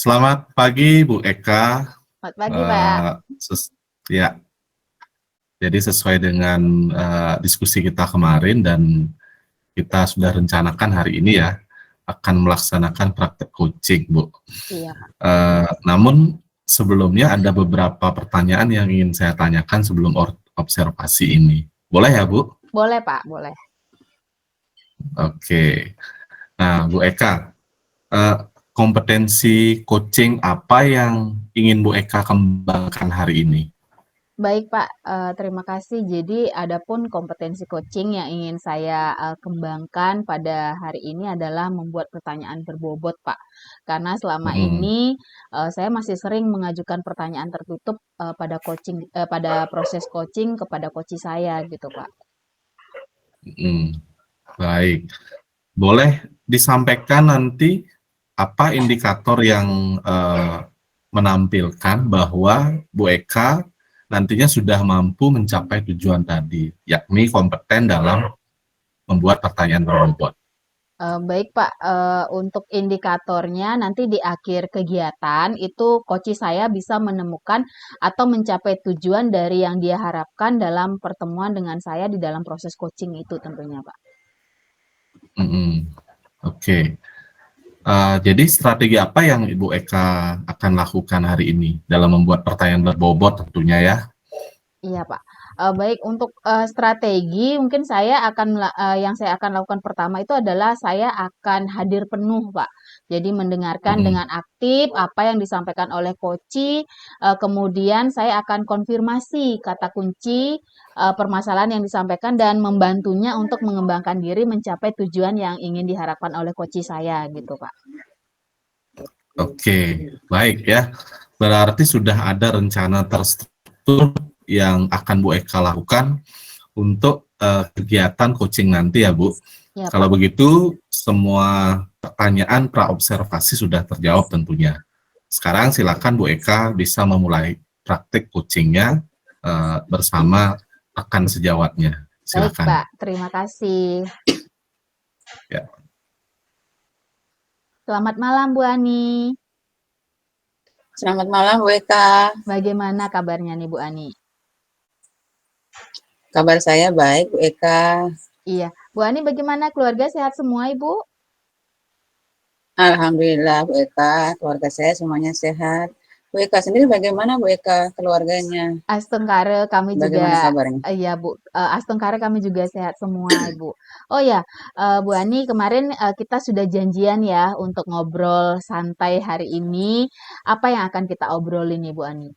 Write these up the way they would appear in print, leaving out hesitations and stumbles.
Selamat pagi Bu Eka. Selamat pagi, Pak. Eh, ya, jadi sesuai dengan diskusi kita kemarin dan kita sudah rencanakan hari ini ya akan melaksanakan praktek coaching, Bu. Iya, Pak. Namun sebelumnya ada beberapa pertanyaan yang ingin saya tanyakan sebelum observasi ini. Boleh ya, Bu? Boleh, Pak, boleh. Oke. Nah, Bu Eka, eh, kompetensi coaching apa yang ingin Bu Eka kembangkan hari ini? Baik, Pak, terima kasih. Jadi adapun kompetensi coaching yang ingin saya, kembangkan pada hari ini adalah membuat pertanyaan berbobot, Pak. Karena selama Mm-mm. ini, saya masih sering mengajukan pertanyaan tertutup, pada proses coaching kepada coach saya gitu, Pak. Mm, baik. Boleh disampaikan nanti apa indikator yang menampilkan bahwa Bu Eka nantinya sudah mampu mencapai tujuan tadi, yakni kompeten dalam membuat pertanyaan berbobot. Baik, Pak, untuk indikatornya nanti di akhir kegiatan itu coach saya bisa menemukan atau mencapai tujuan dari yang dia harapkan dalam pertemuan dengan saya di dalam proses coaching itu tentunya, Pak. Mm-mm. Oke. Jadi strategi apa yang Ibu Eka akan lakukan hari ini dalam membuat pertanyaan berbobot tentunya ya? Iya, Pak. Baik untuk, strategi mungkin yang saya akan lakukan pertama itu adalah saya akan hadir penuh, Pak. Jadi mendengarkan Mm-mm. dengan aktif apa yang disampaikan oleh coach, kemudian saya akan konfirmasi kata kunci, permasalahan yang disampaikan dan membantunya untuk mengembangkan diri mencapai tujuan yang ingin diharapkan oleh coach saya gitu, Pak. Oke, baik ya. Berarti sudah ada rencana terstruktur yang akan Bu Eka lakukan untuk kegiatan coaching nanti ya Bu. Iya, Kalau Pak. begitu, semua pertanyaan pra-observasi sudah terjawab tentunya. Sekarang silakan Bu Eka bisa memulai praktik coachingnya bersama rekan sejawatnya. Baik, Silakan. Pak. Terima kasih. Ya. Selamat malam, Bu Ani. Selamat malam Bu Eka. Bagaimana kabarnya nih Bu Ani? Kabar saya baik Bu Eka. Iya, Bu Ani bagaimana keluarga sehat semua Ibu? Alhamdulillah Bu Eka, keluarga saya semuanya sehat. Bu Eka sendiri bagaimana Bu Eka keluarganya? Astengkare kami juga, Bagaimana kabarnya? iya Bu, Astengkare kami juga sehat semua Ibu. Oh ya, Bu Ani kemarin kita sudah janjian ya untuk ngobrol santai hari ini. Apa yang akan kita obrolin nih Bu Ani?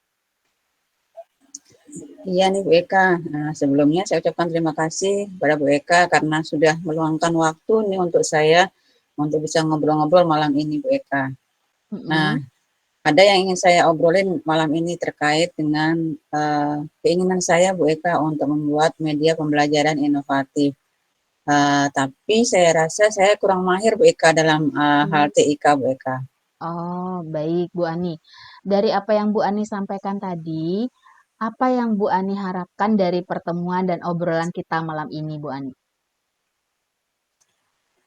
Iya nih Bu Eka. Nah, sebelumnya saya ucapkan terima kasih kepada Bu Eka karena sudah meluangkan waktu nih untuk saya untuk bisa ngobrol-ngobrol malam ini Bu Eka. Nah, Mm-mm. ada yang ingin saya obrolin malam ini terkait dengan keinginan saya Bu Eka untuk membuat media pembelajaran inovatif. Tapi saya rasa saya kurang mahir Bu Eka dalam hal TIK Bu Eka. Oh, baik Bu Ani. Dari apa yang Bu Ani sampaikan tadi, apa yang Bu Ani harapkan dari pertemuan dan obrolan kita malam ini Bu Ani?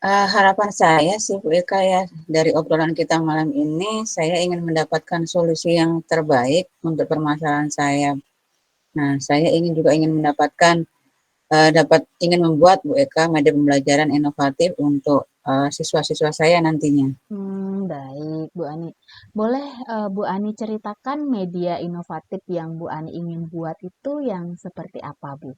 Harapan saya sih Bu Eka ya, dari obrolan kita malam ini, saya ingin mendapatkan solusi yang terbaik untuk permasalahan saya. Nah, saya ingin mendapatkan ingin membuat Bu Eka media pembelajaran inovatif untuk siswa-siswa saya nantinya. Baik Bu Ani. Boleh Bu Ani ceritakan media inovatif yang Bu Ani ingin buat itu yang seperti apa Bu?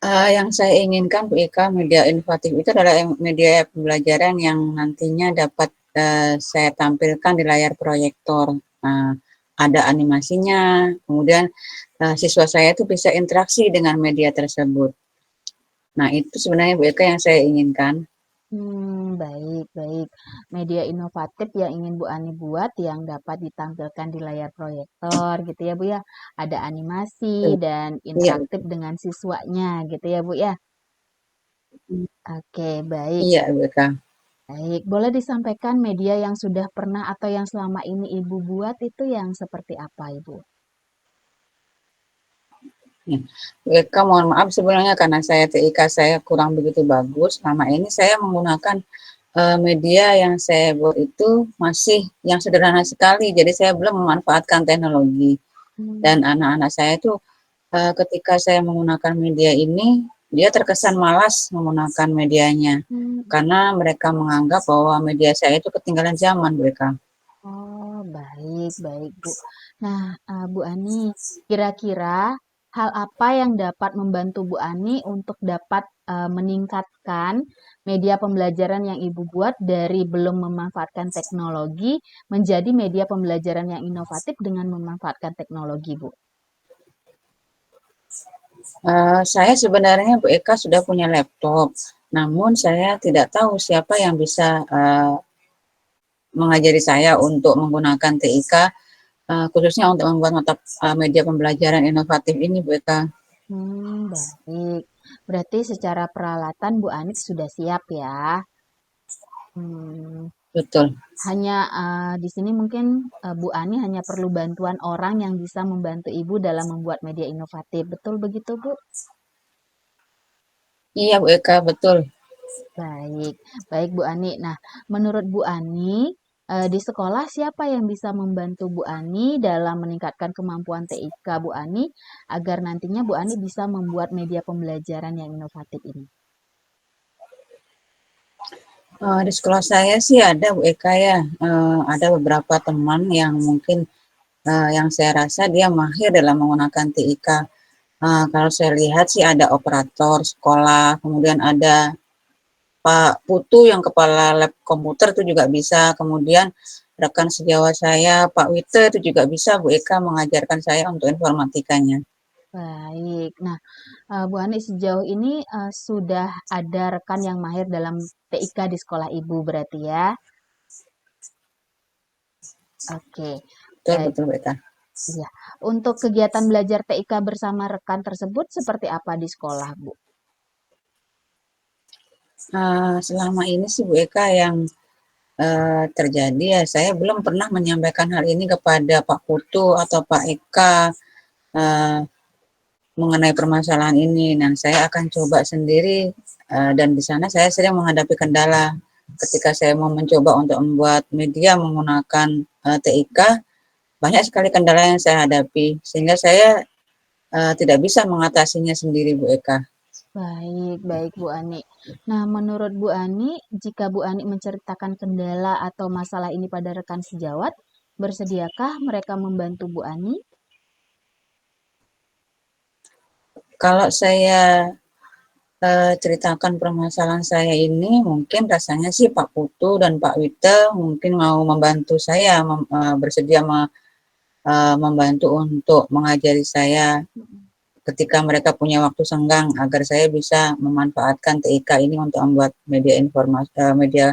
Yang saya inginkan Bu Eka media inovatif itu adalah media pembelajaran yang nantinya dapat saya tampilkan di layar proyektor. Ada animasinya, kemudian siswa saya itu bisa interaksi dengan media tersebut. Nah, itu sebenarnya Bu Eka yang saya inginkan. Baik baik. Media inovatif yang ingin Bu Ani buat yang dapat ditampilkan di layar proyektor gitu ya Bu ya. Ada animasi dan Iya, interaktif dengan siswanya gitu ya Bu ya. Oke, baik. iya Bu Eka. Baik, boleh disampaikan media yang sudah pernah atau yang selama ini Ibu buat itu yang seperti apa Ibu? Ya. Bu Eka mohon maaf sebenarnya karena saya TIK saya kurang begitu bagus. Selama ini saya menggunakan media yang saya buat itu masih yang sederhana sekali, jadi saya belum memanfaatkan teknologi. Dan anak-anak saya itu ketika saya menggunakan media ini, dia terkesan malas menggunakan medianya, karena mereka menganggap bahwa media saya itu ketinggalan zaman mereka. Oh, baik, baik, Bu. Nah, Bu Ani, kira-kira hal apa yang dapat membantu Bu Ani untuk dapat meningkatkan media pembelajaran yang Ibu buat dari belum memanfaatkan teknologi menjadi media pembelajaran yang inovatif dengan memanfaatkan teknologi, Bu? Saya sebenarnya Bu Eka sudah punya laptop, namun saya tidak tahu siapa yang bisa mengajari saya untuk menggunakan TIK, khususnya untuk membuat mata media pembelajaran inovatif ini Bu Eka. Baik. Berarti secara peralatan Bu Anik sudah siap ya. Hmm, Betul. Hanya di sini mungkin Bu Ani hanya perlu bantuan orang yang bisa membantu Ibu dalam membuat media inovatif. Betul begitu, Bu? Iya Bu Eka, betul. Baik, baik Bu Ani. Nah, menurut Bu Ani, di sekolah siapa yang bisa membantu Bu Ani dalam meningkatkan kemampuan TIK Bu Ani agar nantinya Bu Ani bisa membuat media pembelajaran yang inovatif ini? Di sekolah saya sih ada Bu Eka ya, ada beberapa teman yang mungkin yang saya rasa dia mahir dalam menggunakan TIK. Kalau saya lihat sih ada operator sekolah, kemudian ada Pak Putu yang kepala lab komputer itu juga bisa, kemudian rekan sejawat saya Pak Wite itu juga bisa Bu Eka mengajarkan saya untuk informatikanya. Baik. Nah, Bu Ani sejauh ini sudah ada rekan yang mahir dalam TIK di sekolah Ibu berarti ya? Oke, Betul baik. betul Bu Eka. Iya. Untuk kegiatan belajar TIK bersama rekan tersebut seperti apa di sekolah, Bu? Selama ini sih Bu Eka yang terjadi ya saya belum pernah menyampaikan hal ini kepada Pak Putu atau Pak Eka uh, mengenai permasalahan ini, dan saya akan coba sendiri, dan di sana saya sering menghadapi kendala ketika saya mau mencoba untuk membuat media menggunakan TIK, banyak sekali kendala yang saya hadapi sehingga saya tidak bisa mengatasinya sendiri Bu Eka. Baik, baik Bu Ani. Nah, menurut Bu Ani, jika Bu Ani menceritakan kendala atau masalah ini pada rekan sejawat, bersediakah mereka membantu Bu Ani? Kalau saya ceritakan permasalahan saya ini, mungkin rasanya sih Pak Putu dan Pak Wite mungkin mau membantu saya, bersedia membantu untuk mengajari saya ketika mereka punya waktu senggang agar saya bisa memanfaatkan TIK ini untuk membuat media informasi, media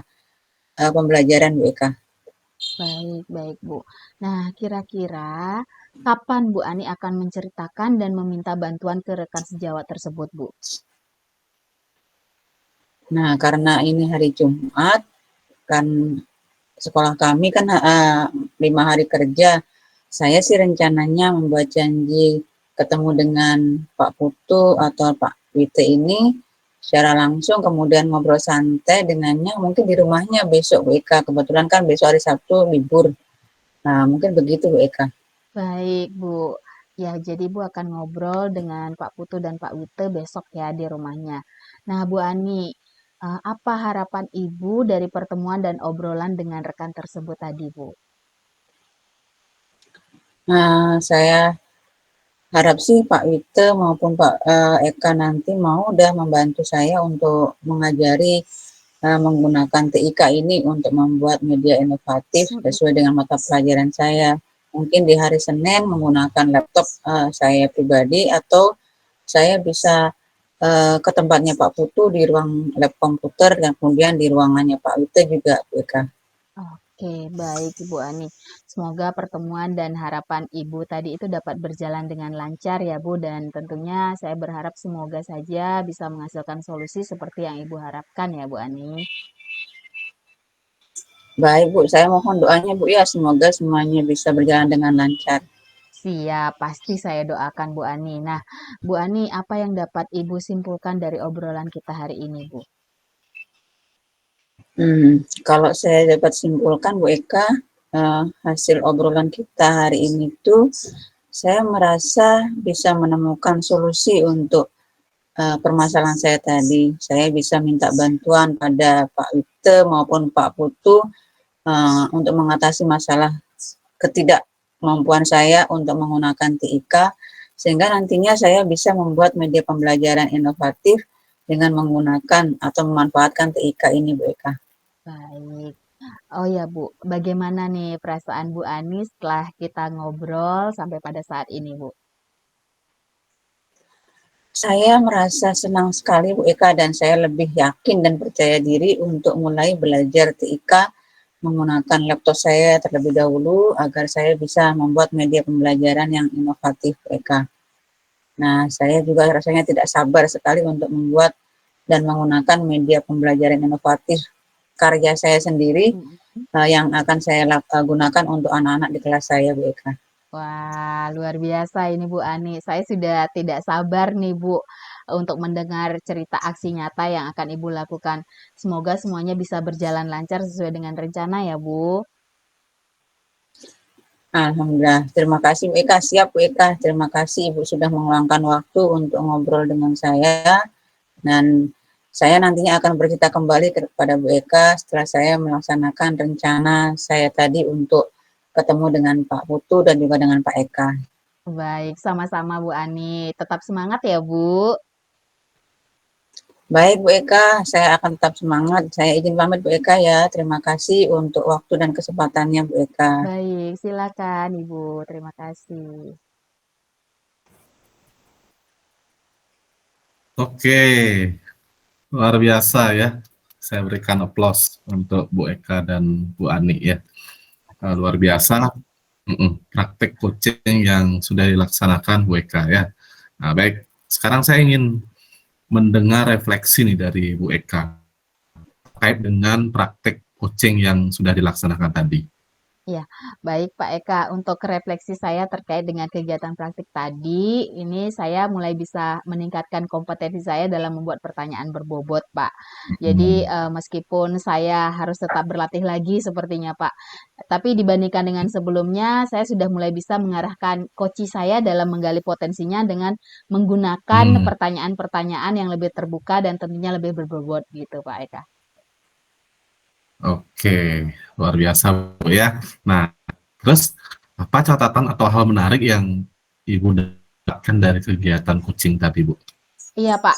pembelajaran Bu Eka. Baik, baik Bu. Nah, kira-kira kapan Bu Ani akan menceritakan dan meminta bantuan ke rekan sejawat tersebut, Bu? Nah, karena ini hari Jumat, kan sekolah kami kan 5 hari kerja. Saya sih rencananya membuat janji ketemu dengan Pak Putu atau Pak Wite ini secara langsung, kemudian ngobrol santai dengannya mungkin di rumahnya besok Bu Eka. Kebetulan kan besok hari Sabtu libur. Nah, mungkin begitu Bu Eka. Baik, Bu. Ya, jadi Bu akan ngobrol dengan Pak Putu dan Pak Wite besok ya di rumahnya. Nah, Bu Ani, apa harapan Ibu dari pertemuan dan obrolan dengan rekan tersebut tadi, Bu? Nah, saya harap sih Pak Wite maupun Pak Eka nanti mau udah membantu saya untuk mengajari menggunakan TIK ini untuk membuat media inovatif Mm-mm. sesuai dengan mata pelajaran saya. Mungkin di hari Senin menggunakan laptop saya pribadi, atau saya bisa ke tempatnya Pak Putu di ruang lab komputer dan kemudian di ruangannya Pak Wite juga Bu Eka. Oke, baik Ibu Ani. Semoga pertemuan dan harapan Ibu tadi itu dapat berjalan dengan lancar ya Bu, dan tentunya saya berharap semoga saja bisa menghasilkan solusi seperti yang Ibu harapkan ya Bu Ani. Baik Bu, saya mohon doanya Bu ya, semoga semuanya bisa berjalan dengan lancar. Siap, pasti saya doakan Bu Ani. Nah, Bu Ani, apa yang dapat Ibu simpulkan dari obrolan kita hari ini, Bu? Kalau saya dapat simpulkan Bu Eka, hasil obrolan kita hari ini tuh, saya merasa bisa menemukan solusi untuk permasalahan saya tadi. Saya bisa minta bantuan pada Pak Wite maupun Pak Putu untuk mengatasi masalah ketidakmampuan saya untuk menggunakan TIK, sehingga nantinya saya bisa membuat media pembelajaran inovatif dengan menggunakan atau memanfaatkan TIK ini, Bu Eka. Baik. Oh ya Bu, bagaimana nih perasaan Bu Ani setelah kita ngobrol sampai pada saat ini Bu? Saya merasa senang sekali Bu Eka, dan saya lebih yakin dan percaya diri untuk mulai belajar TIK menggunakan laptop saya terlebih dahulu agar saya bisa membuat media pembelajaran yang inovatif Bu Eka. Nah, saya juga rasanya tidak sabar sekali untuk membuat dan menggunakan media pembelajaran inovatif karya saya sendiri yang akan saya gunakan untuk anak-anak di kelas saya, Bu Eka. Wah, luar biasa ini Bu Ani. Saya sudah tidak sabar nih Bu untuk mendengar cerita aksi nyata yang akan Ibu lakukan. Semoga semuanya bisa berjalan lancar sesuai dengan rencana ya Bu. Alhamdulillah, terima kasih Bu Eka. Siap Bu Eka, terima kasih Ibu sudah meluangkan waktu untuk ngobrol dengan saya, dan saya nantinya akan bercerita kembali kepada Bu Eka setelah saya melaksanakan rencana saya tadi untuk ketemu dengan Pak Putu dan juga dengan Pak Eka. Baik, sama-sama Bu Ani. Tetap semangat ya Bu. Baik Bu Eka, saya akan tetap semangat. Saya izin pamit Bu Eka ya. Terima kasih untuk waktu dan kesempatannya Bu Eka. Baik, silakan Ibu. Terima kasih. Oke, luar biasa ya. Saya berikan aplaus untuk Bu Eka dan Bu Ani ya. Luar biasa praktek coaching yang sudah dilaksanakan Bu Eka ya. Nah, baik, sekarang saya ingin mendengar refleksi nih dari Bu Eka terkait dengan praktek coaching yang sudah dilaksanakan tadi. Ya, baik Pak Eka. Untuk refleksi saya terkait dengan kegiatan praktik tadi, ini saya mulai bisa meningkatkan kompetensi saya dalam membuat pertanyaan berbobot, Pak. Jadi, meskipun saya harus tetap berlatih lagi sepertinya, Pak, tapi dibandingkan dengan sebelumnya, saya sudah mulai bisa mengarahkan coach saya dalam menggali potensinya dengan menggunakan pertanyaan-pertanyaan yang lebih terbuka dan tentunya lebih berbobot gitu, Pak Eka. Oke, luar biasa Bu ya. Nah, terus apa catatan atau hal menarik yang Ibu dapatkan dari kegiatan coaching tadi Bu? Iya Pak,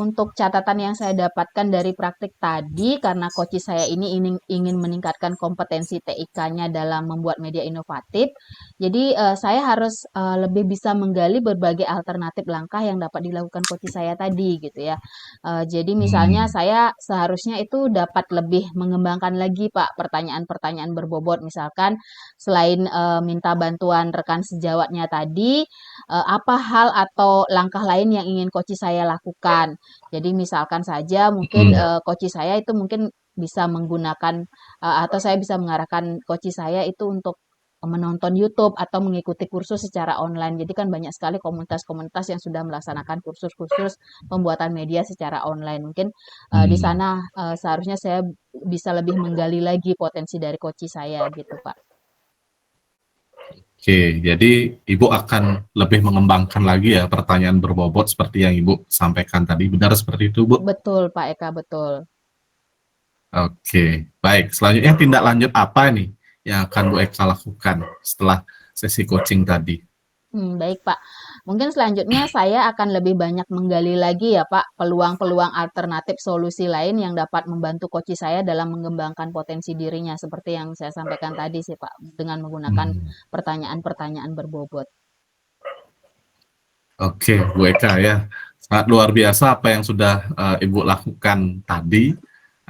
untuk catatan yang saya dapatkan dari praktik tadi, karena coach saya ini ingin meningkatkan kompetensi TIK-nya dalam membuat media inovatif, jadi saya harus lebih bisa menggali berbagai alternatif langkah yang dapat dilakukan coach saya tadi gitu ya. Jadi misalnya saya seharusnya itu dapat lebih mengembangkan lagi Pak pertanyaan-pertanyaan berbobot, misalkan selain minta bantuan rekan sejawatnya tadi, apa hal atau langkah lain yang ingin coach saya lakukan. Jadi misalkan saja mungkin coach saya itu mungkin bisa menggunakan atau saya bisa mengarahkan coach saya itu untuk menonton YouTube atau mengikuti kursus secara online. Jadi kan banyak sekali komunitas-komunitas yang sudah melaksanakan kursus-kursus pembuatan media secara online. Mungkin di sana seharusnya saya bisa lebih menggali lagi potensi dari coach saya gitu, Pak. Oke, jadi Ibu akan lebih mengembangkan lagi ya pertanyaan berbobot seperti yang Ibu sampaikan tadi. Benar seperti itu, Bu? Betul, Pak Eka, betul. Oke, baik. Selanjutnya tindak lanjut apa nih yang akan Bu Eka lakukan setelah sesi coaching tadi? Baik Pak. Mungkin selanjutnya saya akan lebih banyak menggali lagi ya Pak, peluang-peluang alternatif solusi lain yang dapat membantu coach saya dalam mengembangkan potensi dirinya seperti yang saya sampaikan tadi sih Pak, dengan menggunakan pertanyaan-pertanyaan berbobot. Oke, Bu Eka ya. Sangat luar biasa apa yang sudah Ibu lakukan tadi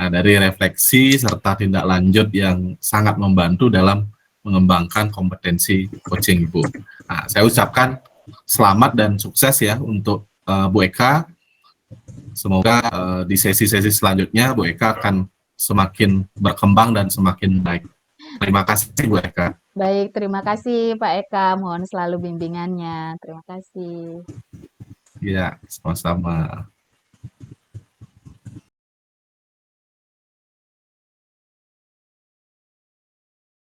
dari refleksi serta tindak lanjut yang sangat membantu dalam mengembangkan kompetensi coaching Ibu. Nah, saya ucapkan selamat dan sukses ya untuk Bu Eka. Semoga di sesi-sesi selanjutnya Bu Eka akan semakin berkembang dan semakin baik. Terima kasih Bu Eka. Baik, terima kasih Pak Eka. Mohon selalu bimbingannya. Terima kasih. Ya, sama-sama.